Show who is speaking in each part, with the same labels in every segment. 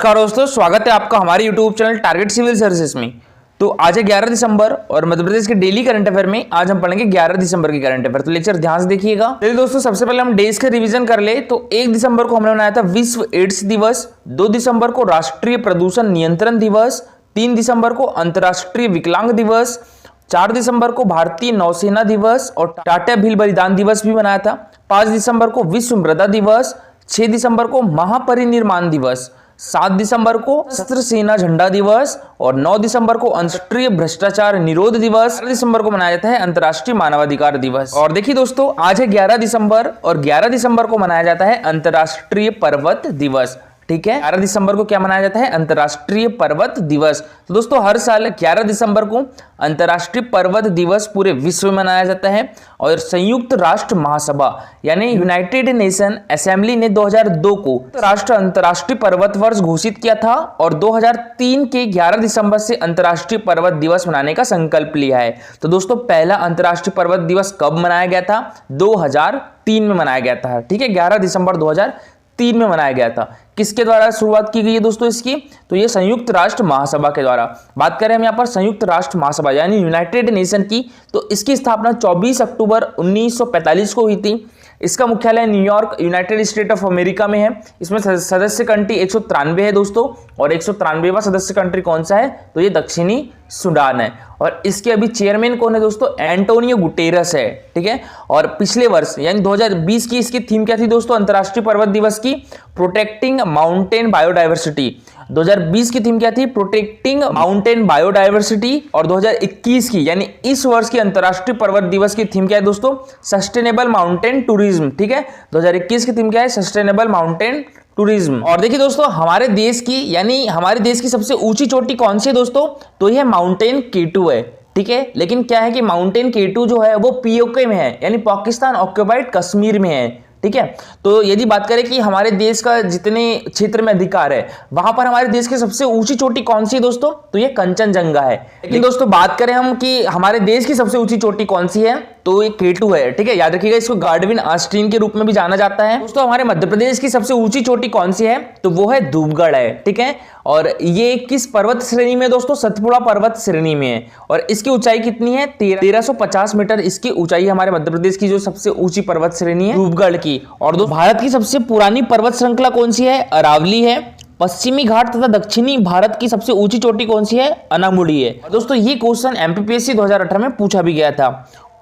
Speaker 1: नमस्कार दोस्तों, स्वागत है आपका हमारे YouTube channel target civil services में। तो आज है 11 दिसंबर और मध्य प्रदेश के डेली करंट अफेयर में आज हम पढ़ेंगे 11 दिसंबर के करंट अफेयर। तो लेक्चर ध्यान से देखिएगा। चलिए दोस्तों, सबसे पहले हम डेज के रिवीजन कर ले। तो 1 दिसंबर को हमने मनाया था विश्व एड्स दिवस, 2 दिसंबर को राष्ट्रीय प्रदूषण नियंत्रण दिवस, 3 दिसंबर को अंतर्राष्ट्रीय विकलांग दिवस, 4 दिसंबर को भारतीय नौसेना दिवस और टाटा भील बलिदान दिवस भी मनाया था, 5 दिसंबर को विश्व मृदा दिवस, 6 दिसंबर को महापरिनिर्वाण दिवस, 7 दिसंबर को सशस्त्र सेना झंडा दिवस और 9 दिसंबर को अंतर्राष्ट्रीय भ्रष्टाचार निरोध दिवस, 11 दिसंबर को मनाया जाता है अंतर्राष्ट्रीय मानवाधिकार दिवस। और देखिए दोस्तों, आज है 11 दिसंबर और 11 दिसंबर को मनाया जाता है अंतर्राष्ट्रीय पर्वत दिवस। ठीक है, 11 दिसंबर को क्या मनाया जाता है? अंतर्राष्ट्रीय पर्वत दिवस। तो दोस्तों, हर साल 11 दिसंबर को अंतर्राष्ट्रीय पर्वत दिवस पूरे विश्व में मनाया जाता है। और संयुक्त राष्ट्र महासभा यानी यूनाइटेड नेशन असेंबली ने 2002 को राष्ट्र अंतर्राष्ट्रीय पर्वत वर्ष घोषित किया था और 2003 के 11 दिसंबर से अंतर्राष्ट्रीय पर्वत दिवस मनाने का संकल्प लिया है। तो दोस्तों, पहला अंतर्राष्ट्रीय पर्वत दिवस कब मनाया गया था? 2003 में मनाया गया था। ठीक है, 11 दिसंबर 2003 में मनाया गया था। किसके द्वारा शुरुआत की गई है दोस्तों इसकी? तो ये संयुक्त राष्ट्र महासभा के द्वारा। बात करें हम यहाँ पर संयुक्त राष्ट्र महासभा यानी यूनाइटेड नेशन की, तो इसकी स्थापना 24 अक्टूबर 1945 को हुई थी। इसका मुख्यालय New York United state of America में है। इसमें सदस्य कंट्री 193 है दोस्तों, और 193वां सदस्य कंट्री कौन सा है? तो ये दक्षिणी सूडान है। और इसके अभी चेयरमैन कौन है दोस्तों? एंटोनियो गुटेरस है। ठीक है, और पिछले वर्ष यानी 2020 की इसकी थीम क्या थी दोस्तों अंतर्राष्ट्रीय पर्वत दिवस की? Protecting mountain biodiversity. 2020 की थीम क्या थी? Protecting mountain biodiversity. और 2021 की यानी इस वर्ष की अंतर्राष्ट्रीय पर्वत दिवस की थीम क्या है दोस्तों? Sustainable mountain tourism. ठीक है, 2021 की थीम क्या है? Sustainable mountain tourism. और देखिए दोस्तों, हमारे देश की सबसे ऊंची चोटी कौन सी है दोस्तों? तो यह माउंटेन K2 है। ठीक है, लेकिन क्या है कि माउंटेन K2 जो है वो POK में है यानी पाकिस्तान ऑक्युपाइड कश्मीर में है। ठीक है, तो यदि बात करें कि हमारे देश का जितने क्षेत्र में अधिकार है वहां पर हमारे देश की सबसे ऊंची चोटी कौन सी है दोस्तों? तो ये कंचनजंगा है। लेकिन दोस्तों, बात करें हम कि हमारे देश की सबसे ऊंची चोटी कौन सी है, तो ये K2 है। ठीक है, याद रखिएगा, इसको गार्डविन आस्टीन के रूप में भी जाना जाता है। दोस्तों, हमारे मध्य प्रदेश की सबसे ऊंची चोटी कौन सी है? तो वो है धूपगढ़ है। ठीक है, और ये किस पर्वत श्रेणी में दोस्तों? सतपुड़ा पर्वत श्रेणी में है। और इसकी ऊंचाई कितनी है? 1350 मीटर इसकी ऊंचाई हमारे मध्य प्रदेश की जो सबसे ऊंची पर्वत श्रेणी है धूपगढ़ की। और भारत की सबसे पुरानी पर्वत श्रृंखला कौन सी है? अरावली है। पश्चिमी घाट तथा दक्षिणी भारत की सबसे ऊंची चोटी कौन सी है? अनामुडी है। दोस्तों, ये क्वेश्चन MPPSC 2018 में पूछा भी गया था।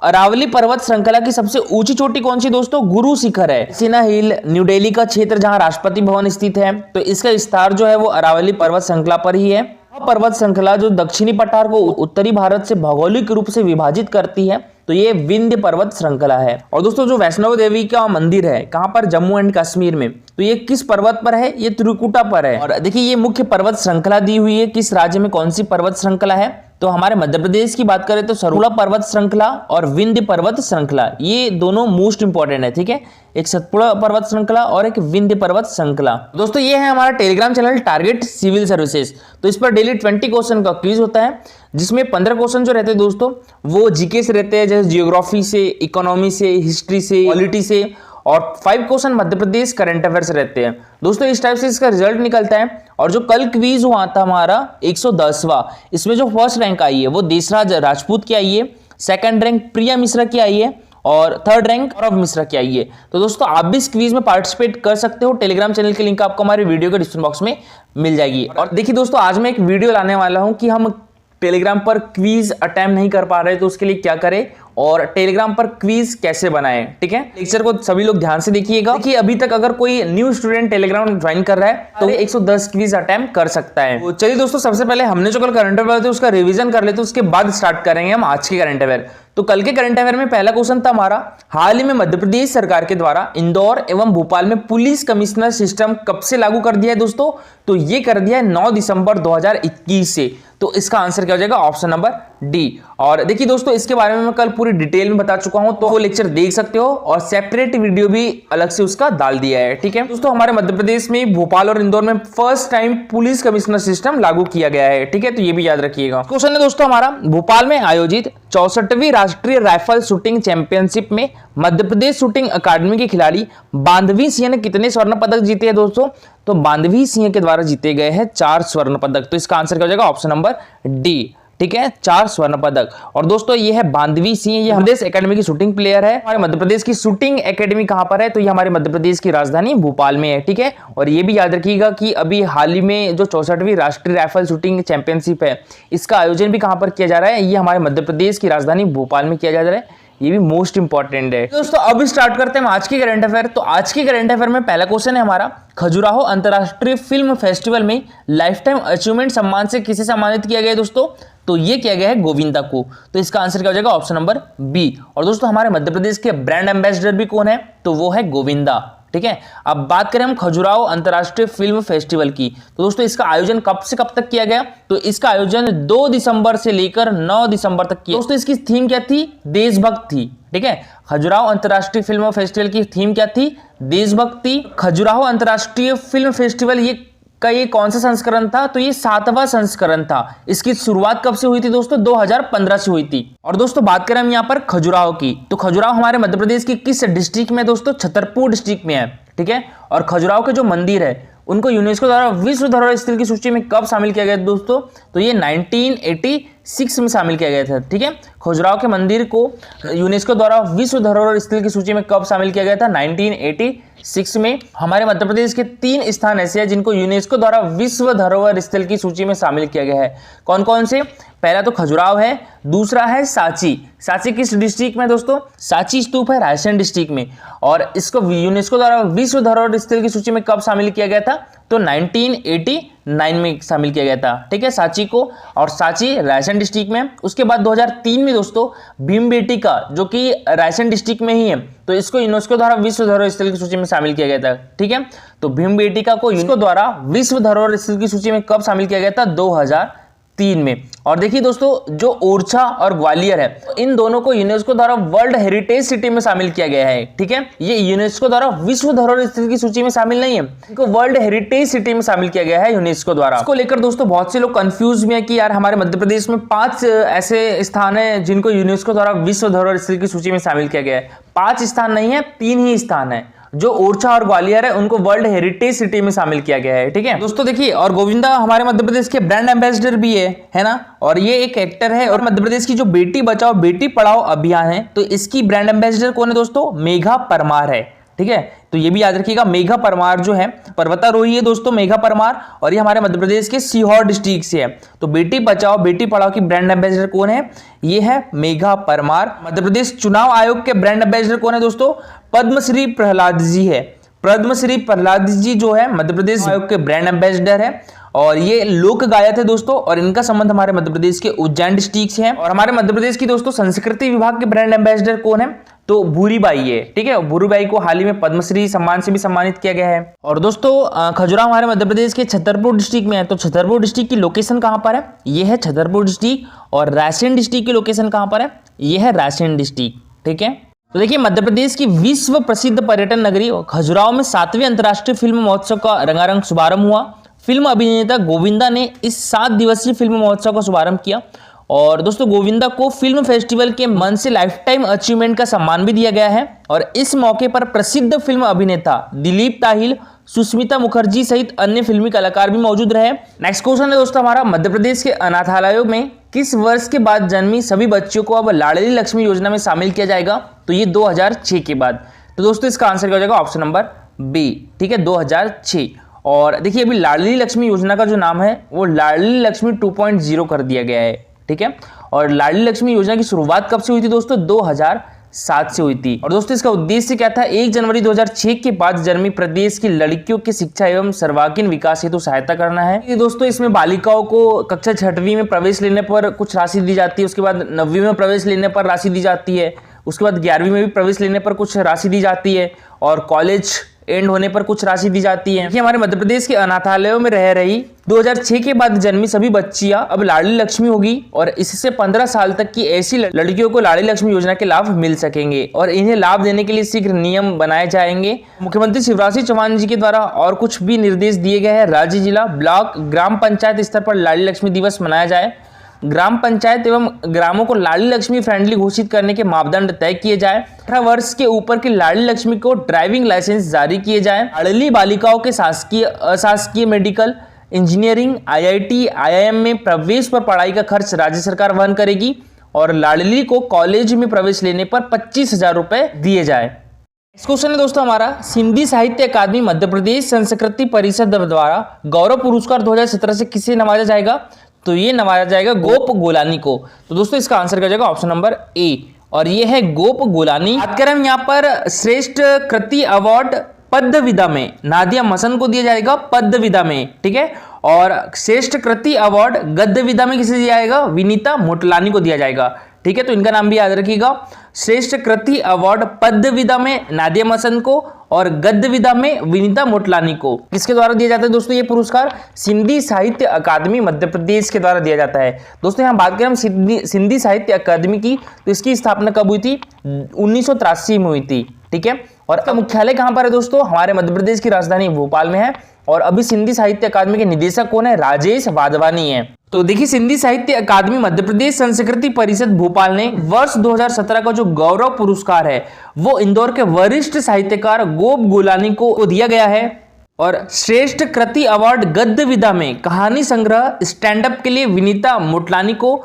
Speaker 1: अरावली पर्वत श्रृंखला की सबसे ऊंची चोटी कौन सी दोस्तों? गुरु शिखर है। सिना हिल न्यू दिल्ली का क्षेत्र जहां राष्ट्रपति भवन स्थित है, तो इसका विस्तार जो है वो अरावली पर्वत श्रृंखला पर ही है। पर्वत श्रृंखला जो दक्षिणी पठार को उत्तरी भारत से भौगोलिक रूप से विभाजित करती है, तो ये विंध्य पर्वत श्रृंखला है। और दोस्तों, जो वैष्णो देवी का मंदिर है कहां पर? जम्मू एंड कश्मीर में। तो ये किस पर्वत पर है? ये त्रिकुटा पर है। और देखिए, ये मुख्य पर्वत श्रृंखला दी हुई है किस राज्य में, कौन सी पर्वत श्रृंखला है? तो हमारे मध्य प्रदेश की बात करें तो सतपुड़ा पर्वत श्रृंखला और विंध्य पर्वत श्रृंखला, ये दोनों मोस्ट इंपॉर्टेंट है। ठीक है, एक सतपुड़ा पर्वत श्रृंखला और एक विंध्य पर्वत श्रृंखला। दोस्तों, ये है हमारा Telegram channel target civil services. तो इस पर डेली 20 क्वेश्चन का क्विज होता है, जिसमें 15 क्वेश्चन जो रहते हैं दोस्तों वो जीके से रहते हैं, जैसे जियोग्राफी से, इकोनॉमी से, हिस्ट्री से, पॉलिटी से, और 5 question Madhya Pradesh current affair से रहते हैं। दोस्तों, इस टाइप से इसका रिजल्ट निकलता है। और जो कल क्विज हुआ था हमारा 110वां, इसमें जो फर्स्ट रैंक आई है वो देशराज राजपूत की आई है, सेकंड रैंक प्रिया मिश्रा की आई है और थर्ड रैंक गौरव मिश्रा की आई है। तो दोस्तों, आप भी इस क्विज में पार्टिसिपेट कर सकते हो। टेलीग्राम चैनल की लिंक आपको हमारे वीडियो के डिस्क्रिप्शन बॉक्स में मिल जाएगी। और देखिए दोस्तों, आज मैं एक वीडियो लाने वाला हूं कि हम टेलीग्राम पर क्विज अटेम्प्ट नहीं कर पा रहे तो उसके लिए क्या करें और टेलीग्राम पर क्विज कैसे बनाएं। ठीक है, लेक्चर को सभी लोग ध्यान से देखिएगा। देखिए, अभी तक अगर कोई न्यू स्टूडेंट टेलीग्राम ज्वाइन कर रहा है तो 110 क्विज अटेम्प्ट कर सकता है। तो चलिए दोस्तों, सबसे पहले हमने जो कल करंट अफेयर थे उसका रिवीजन कर लेते, उसके बाद स्टार्ट करेंगे हम आज के करंट अफेयर। तो कल के करंट अफेयर में पहला क्वेश्चन था हमारा, हाल ही में मध्य प्रदेश सरकार के द्वारा इंदौर एवं भोपाल में पुलिस कमिश्नर सिस्टम कब से लागू कर दिया है दोस्तों? तो ये कर दिया है 9 दिसंबर 2021 से। तो इसका आंसर क्या हो जाएगा? Option number D. और देखिए दोस्तों, इसके बारे में मैं कल पूरी डिटेल में बता चुका हूं, तो वो लेक्चर देख सकते हो और सेपरेट वीडियो भी अलग से उसका डाल दिया है। ठीक है दोस्तों, हमारे मध्य प्रदेश में भोपाल और इंदौर में first time police commissioner system लागू किया गया है। ठीक है, तो ये भी याद रखिएगा। क्वेश्चन है दोस्तों हमारा, भोपाल में आयोजित 64वीं राष्ट्रीय राइफल शूटिंग चैंपियनशिप में मध्य प्रदेश शूटिंग अकादमी के खिलाड़ी बांधवी सिंह ने कितने स्वर्ण पदक जीते हैं दोस्तों? तो बांधवी सिंह के द्वारा जीते गए हैं 4 स्वर्ण पदक। तो इसका आंसर क्या हो जाएगा? Option number D. ठीक है, 4 स्वर्ण पदक। और दोस्तों ये है बांधवी सिंह, ये मध्य प्रदेश एकेडमी की शूटिंग प्लेयर है। हमारे मध्य प्रदेश की शूटिंग एकेडमी कहां पर है? तो ये हमारे मध्य प्रदेश की राजधानी भोपाल में है। ठीक है, और ये भी याद रखिएगा कि अभी हाल ही में जो 64वीं राष्ट्रीय राइफल शूटिंग चैंपियनशिप है, इसका आयोजन भी कहां पर किया जा रहा है? ये हमारे मध्य प्रदेश की राजधानी भोपाल में किया जा रहा है। ये भी मोस्ट इंपॉर्टेंट है दोस्तों। अब स्टार्ट करते हैं आज की करंट अफेयर। तो आज की करंट अफेयर में पहला क्वेश्चन है हमारा, खजुराहो अंतरराष्ट्रीय फिल्म फेस्टिवल में लाइफ टाइम अचीवमेंट सम्मान से किसे सम्मानित किया गया है दोस्तों? तो ये किया गया है गोविंदा को। तो इसका आंसर क्या हो जाएगा? Option number B. और दोस्तों हमारे मध्य प्रदेश के ब्रांड एम्बेसडर भी कौन है? तो वो है गोविंदा। ठीक है, अब बात करें हम खजुराहो अंतरराष्ट्रीय फिल्म फेस्टिवल की, तो दोस्तों इसका आयोजन कब से कब तक किया गया? तो इसका आयोजन 2 दिसंबर से लेकर 9 दिसंबर तक किया। दोस्तों इसकी थीम क्या थी? देशभक्त थी। ठीक है, खजुराहो अंतरराष्ट्रीय फिल्म फेस्टिवल की थीम क्या थी? देशभक्ति। खजुराहो अंतरराष्ट्रीय फिल्म फेस्टिवल ये कौन सा संस्करण था? तो ये 7वां संस्करण था। इसकी शुरुआत कब से हुई थी दोस्तों? 2015 से हुई थी। और दोस्तों बात करें हम यहाँ पर खजुराहो की, तो खजुराहो हमारे मध्य प्रदेश की किस डिस्ट्रिक्ट में दोस्तों? छतरपुर डिस्ट्रिक्ट में है। ठीक है, और खजुराहो के जो मंदिर है उनको यूनेस्को द्वारा विश्व धरोहर स्थल की सूची में कब शामिल किया गया दोस्तों? तो ये 1986 में शामिल किया गया था। ठीक है, खजुराहो के मंदिर को यूनेस्को द्वारा विश्व धरोहर स्थल की सूची में कब शामिल किया गया था? 1986 में। हमारे मध्य प्रदेश के 3 स्थान ऐसे हैं जिनको यूनेस्को द्वारा विश्व धरोहर स्थल की सूची में शामिल किया गया है। कौन कौन से? पहला तो खजुराहो है, दूसरा है सांची। सांची किस डिस्ट्रिक्ट में दोस्तों? सांची स्तूप है रायसेन डिस्ट्रिक्ट में। और इसको यूनेस्को द्वारा विश्व धरोहर स्थल की सूची में कब शामिल किया गया था? तो 1989 में शामिल किया गया था। ठीक है, सांची को, और सांची रायसेन डिस्ट्रिक्ट में। उसके बाद 2003 में दोस्तों भीमबेटका, जो कि रायसेन डिस्ट्रिक्ट में ही है, तो इसको यूनेस्को द्वारा विश्व धरोहर स्थल की सूची में शामिल किया गया था। ठीक है, तो भीमबेटका को यूनेस्को द्वारा विश्व धरोहर स्थल की सूची में कब शामिल किया गया था? 2003 में। और देखिए दोस्तों जो ओरछा और ग्वालियर है, इन दोनों को यूनेस्को द्वारा वर्ल्ड हेरिटेज सिटी में शामिल किया गया है। ठीक है, ये यूनेस्को द्वारा विश्व धरोहर स्थल की सूची में शामिल नहीं है, इनको वर्ल्ड हेरिटेज सिटी में शामिल किया गया है यूनेस्को द्वारा। इसको लेकर दोस्तों बहुत से लोग कंफ्यूज भी है कि यार हमारे मध्य प्रदेश में 5 ऐसे स्थान है जिनको यूनेस्को द्वारा विश्व धरोहर स्थल की सूची में शामिल किया गया है। 5 स्थान नहीं है, 3 ही स्थान है। जो ओरछा और ग्वालियर है उनको वर्ल्ड हेरिटेज सिटी में शामिल किया गया है। ठीक है दोस्तों, देखिए और गोविंदा हमारे मध्य प्रदेश के ब्रांड एम्बेसडर भी है ना, और ये एक एक्टर है। और मध्य प्रदेश की जो बेटी बचाओ बेटी पढ़ाओ अभियान है, तो इसकी ब्रांड एम्बेसडर कौन है दोस्तों? मेघा परमार है। ठीक है, तो ये भी याद रखिएगा, मेघा परमार जो है पर्वतारोही है दोस्तों, मेघा परमार, और ये हमारे मध्य प्रदेश के सीहोर डिस्ट्रिक्ट से है। तो बेटी बचाओ बेटी पढ़ाओ की ब्रांड एम्बेसडर कौन है? ये है मेघा परमार। मध्य प्रदेश चुनाव आयोग के ब्रांड एम्बेसडर कौन है दोस्तों? पद्मश्री प्रहलाद जी है। पद्मश्री प्रहलाद जी जो है मध्य प्रदेश आयोग के ब्रांड एम्बेसडर है, और ये लोक गायक है दोस्तों, और इनका संबंध हमारे मध्य प्रदेश के उज्जैन डिस्ट्रिक्ट से है। और हमारे मध्य प्रदेश की दोस्तों संस्कृति विभाग के ब्रांड एम्बेसडर कौन है? तो भूरीबाई है। ठीक है, भूरीबाई को हाल ही में पद्मश्री सम्मान से भी सम्मानित किया गया है। और दोस्तों खजुराहो हमारे मध्य प्रदेश के छतरपुर डिस्ट्रिक्ट में है। तो छतरपुर डिस्ट्रिक्ट की लोकेशन कहां पर है? ये है छतरपुर डिस्ट्रिक्ट। और रायसेन डिस्ट्रिक्ट की लोकेशन कहां पर है? ये है रायसेन डिस्ट्रिक्ट। ठीक है, तो देखिए मध्य प्रदेश की विश्व प्रसिद्ध पर्यटन नगरी खजुराहो में 7वें अंतर्राष्ट्रीय फिल्म महोत्सव का रंगारंग शुभारंभ हुआ। फिल्म अभिनेता गोविंदा ने इस 7 दिवसीय फिल्म महोत्सव का शुभारंभ किया। और दोस्तों गोविंदा को फिल्म फेस्टिवल के मन से लाइफ टाइम अचीवमेंट का सम्मान भी दिया गया है। और इस मौके पर प्रसिद्ध फिल्म अभिनेता दिलीप ताहिल, सुष्मिता मुखर्जी सहित अन्य फिल्मी कलाकार भी मौजूद रहे। नेक्स्ट क्वेश्चन है दोस्तों हमारा, मध्य प्रदेश के अनाथालयों में किस वर्ष के बाद जन्मी सभी बच्चियों को अब लाडली लक्ष्मी योजना में शामिल किया जाएगा? तो ये 2006 के बाद। तो दोस्तों इसका आंसर क्या हो जाएगा? Option number B. ठीक है, 2006। और देखिए अभी लाडली लक्ष्मी योजना का जो नाम है वो लाडली लक्ष्मी 2.0 कर दिया गया है। ठीक है, और लाडली लक्ष्मी योजना की शुरुआत कब से हुई थी दोस्तों? 2007 से हुई थी। और दोस्तों इसका उद्देश्य क्या था? 1 जनवरी 2006 के बाद जन्मी प्रदेश की लड़कियों की शिक्षा एवं सर्वांगीण विकास हेतु सहायता करना है। दोस्तों इसमें बालिकाओं को कक्षा 6वीं में प्रवेश लेने पर कुछ राशि दी जाती है, उसके बाद 9वीं में प्रवेश लेने पर राशि दी जाती है, उसके बाद 11वीं में भी प्रवेश लेने पर कुछ राशि दी जाती है, और कॉलेज एंड होने पर कुछ राशि दी जाती है। ये हमारे मध्य प्रदेश के अनाथालयों में रह रही 2006 के बाद जन्मी सभी बच्चियां अब लाडली लक्ष्मी होगी, और इससे 15 साल तक की ऐसी लड़कियों को लाडली लक्ष्मी योजना के लाभ मिल सकेंगे। और इन्हें लाभ देने के लिए शीघ्र नियम बनाए जाएंगे। मुख्यमंत्री शिवराज सिंह चौहान जी के द्वारा और कुछ भी निर्देश दिए गए हैं। राज्य, जिला, ब्लॉक, ग्राम पंचायत स्तर पर लाडली लक्ष्मी दिवस मनाया जाए। ग्राम पंचायत एवं ग्रामों को लाडली लक्ष्मी फ्रेंडली घोषित करने के मापदंड तय किए जाए। 18 वर्ष के ऊपर की लाडली लक्ष्मी को ड्राइविंग लाइसेंस जारी किए जाए। लाडली बालिकाओं के शासकीय अशासकीय मेडिकल इंजीनियरिंग IIT IIM में प्रवेश पर पढ़ाई का खर्च राज्य सरकार वहन करेगी और लाडली को कॉलेज में प्रवेश लेने पर 25,000 रुपए दिए जाए। नेक्स्ट क्वेश्चन है दोस्तों हमारा, सिंधी साहित्य अकादमी मध्य प्रदेश संस्कृति परिषद द्वारा गौरव पुरस्कार 2017 से किसे नवाजा जाएगा? तो ये नवाजा जाएगा गोप गोलानी को। तो दोस्तों इसका आंसर क्या जाएगा? ऑप्शन नंबर ए, और ये है गोप गोलानी। बात करें हम यहाँ पर श्रेष्ठ कृति अवार्ड पद्य विधा में नादिया मसन को दिया जाएगा, पद्य विधा में, ठीक है। और श्रेष्ठ कृति अवार्ड गद्य विधा में किसे दिया जाएगा? विनीता मोटलानी को दिया जाएगा, ठीक है। तो इनका नाम भी याद रखिएगा। श्रेष्ठ कृति अवार्ड पद्य विधा में नादिया मसन को और गद्य विधा में विनीता मोटलानी को किसके द्वारा दिया जाता है दोस्तों? ये पुरस्कार सिंधी साहित्य अकादमी मध्य प्रदेश के द्वारा दिया जाता है। दोस्तों यहाँ बात करें हम सिंधी साहित्य अकादमी की, तो इसकी स्थापना कब हुई थी? 1983 में हुई थी, ठीक है। और इसका मुख्यालय कहां पर है दोस्तों? हमारे मध्य प्रदेश की राजधानी भोपाल में है। और अभी सिंधी साहित्य अकादमी के निदेशक कौन है? राजेश वाधवानी है। तो देखिए, सिंधी साहित्य अकादमी मध्य प्रदेश संस्कृति परिषद भोपाल ने वर्ष 2017 का जो गौरव पुरस्कार है वो इंदौर के वरिष्ठ साहित्यकार गोप गोलानी को दिया गया है। और श्रेष्ठ कृति अवार्ड गद्य विधा में कहानी संग्रह स्टैंड अप के लिए विनीता मोटलानी को,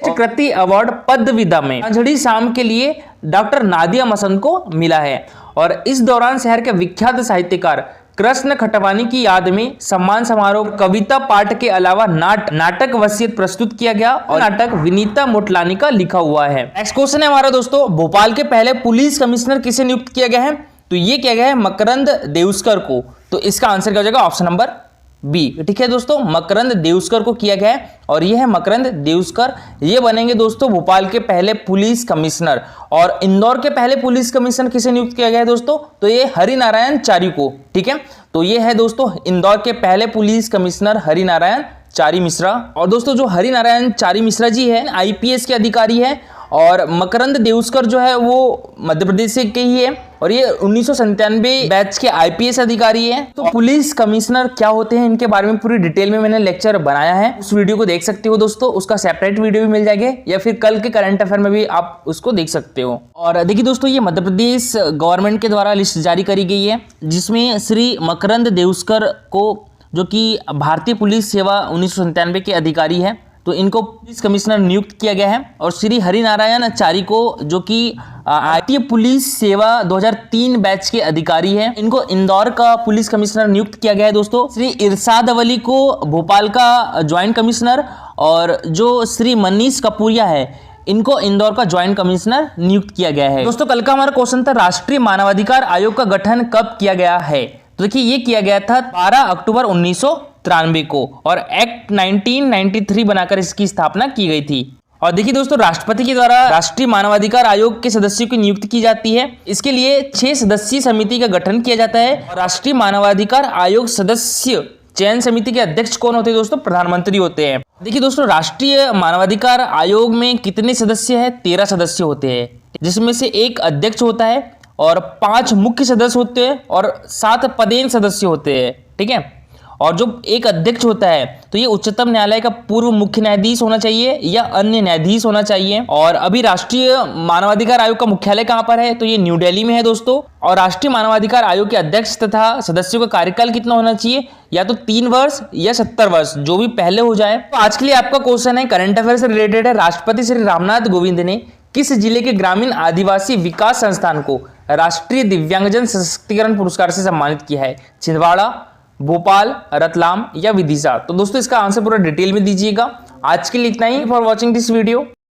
Speaker 1: कृति अवार्ड पद्य विधा में अंजड़ी शाम के लिए डॉक्टर नादिया मसन को मिला है। और इस दौरान शहर के विख्यात साहित्यकार कृष्ण खटवानी की याद में सम्मान समारोह, कविता पाठ के अलावा नाटक वसीयत प्रस्तुत किया गया और नाटक विनीता मोटलानी का लिखा हुआ है। नेक्स्ट क्वेश्चन है हमारा दोस्तों, भोपाल के पहले पुलिस कमिश्नर किसे नियुक्त किया गया है? तो ये किया गया है मकरंद देउस्कर को। तो इसका आंसर क्या हो जाएगा? ऑप्शन नंबर बी, ठीक है दोस्तों, मकरंद देउस्कर को किया गया है। और ये है मकरंद देउस्कर, ये बनेंगे दोस्तों भोपाल के पहले पुलिस कमिश्नर। और इंदौर के पहले पुलिस कमिश्नर किसे नियुक्त किया गया है दोस्तों? तो ये हरिनारायण चारी को, ठीक है। तो ये है दोस्तों इंदौर के पहले पुलिस कमिश्नर हरिनारायण चारी मिश्रा। और दोस्तों जो हरिनारायण चारी मिश्रा जी है IPS के अधिकारी है, और मकरंद देउस्कर जो है वो मध्य प्रदेश से के ही है, और ये 1997 बैच के IPS अधिकारी है। तो पुलिस कमिश्नर क्या होते हैं इनके बारे में पूरी डिटेल में मैंने लेक्चर बनाया है, उस वीडियो को देख सकते हो दोस्तों। उसका सेपरेट वीडियो भी मिल जाएगा, या फिर कल के करंट अफेयर में भी आप उसको देख सकते हो। और देखिए दोस्तों, ये मध्य प्रदेश गवर्नमेंट के द्वारा लिस्ट जारी करी गई है, जिसमें श्री मकरंद देउस्कर को, जो कि भारतीय पुलिस सेवा 1997 के अधिकारी है, तो इनको पुलिस कमिश्नर नियुक्त किया गया है। और श्री हरिनारायण चारी को, जो कि भारतीय पुलिस सेवा 2003 बैच के अधिकारी हैं, इनको इंदौर का पुलिस कमिश्नर नियुक्त किया गया है दोस्तों। श्री इरशाद अली को भोपाल का ज्वाइंट कमिश्नर, और जो श्री मनीष कपूरिया है इनको इंदौर का ज्वाइंट कमिश्नर नियुक्त किया गया है। दोस्तों कल का हमारा क्वेश्चन था, राष्ट्रीय मानवाधिकार आयोग का गठन कब किया गया है? तो देखिए ये किया गया था 12 अक्टूबर 1993 को, और एक्ट 1993 बनाकर इसकी स्थापना की गई थी। और देखिए दोस्तों, राष्ट्रपति के द्वारा राष्ट्रीय मानवाधिकार आयोग के सदस्यों की नियुक्ति की जाती है। इसके लिए 6 सदस्यीय समिति का गठन किया जाता है। और राष्ट्रीय मानवाधिकार आयोग सदस्य चयन समिति के अध्यक्ष कौन होते हैं दोस्तों? प्रधानमंत्री होते हैं। देखिए दोस्तों, राष्ट्रीय मानवाधिकार आयोग में कितने सदस्य हैं? 13 सदस्य होते हैं, जिसमें से एक अध्यक्ष होता है और 5 मुख्य सदस्य होते हैं और 7 पदेन सदस्य होते हैं, ठीक है। और जो एक अध्यक्ष होता है तो ये उच्चतम न्यायालय का पूर्व मुख्य न्यायाधीश होना चाहिए या अन्य न्यायाधीश होना चाहिए। और अभी राष्ट्रीय मानवाधिकार आयोग का मुख्यालय कहां पर है? तो ये न्यू दिल्ली में है दोस्तों। और राष्ट्रीय मानवाधिकार आयोग के अध्यक्ष तथा सदस्यों का कार्यकाल कितना होना चाहिए? या तो 3 वर्ष या 70 वर्ष, जो भी पहले हो जाए। तो आज के लिए आपका क्वेश्चन है, करंट अफेयर से रिलेटेड है। राष्ट्रपति श्री रामनाथ कोविंद ने किस जिले के ग्रामीण आदिवासी विकास संस्थान को राष्ट्रीय दिव्यांगजन सशक्तिकरण पुरस्कार से सम्मानित किया है? छिंदवाड़ा, भोपाल, रतलाम या विदिशा? तो दोस्तों इसका आंसर पूरा डिटेल में दीजिएगा। आज के लिए इतना ही। For watching this video.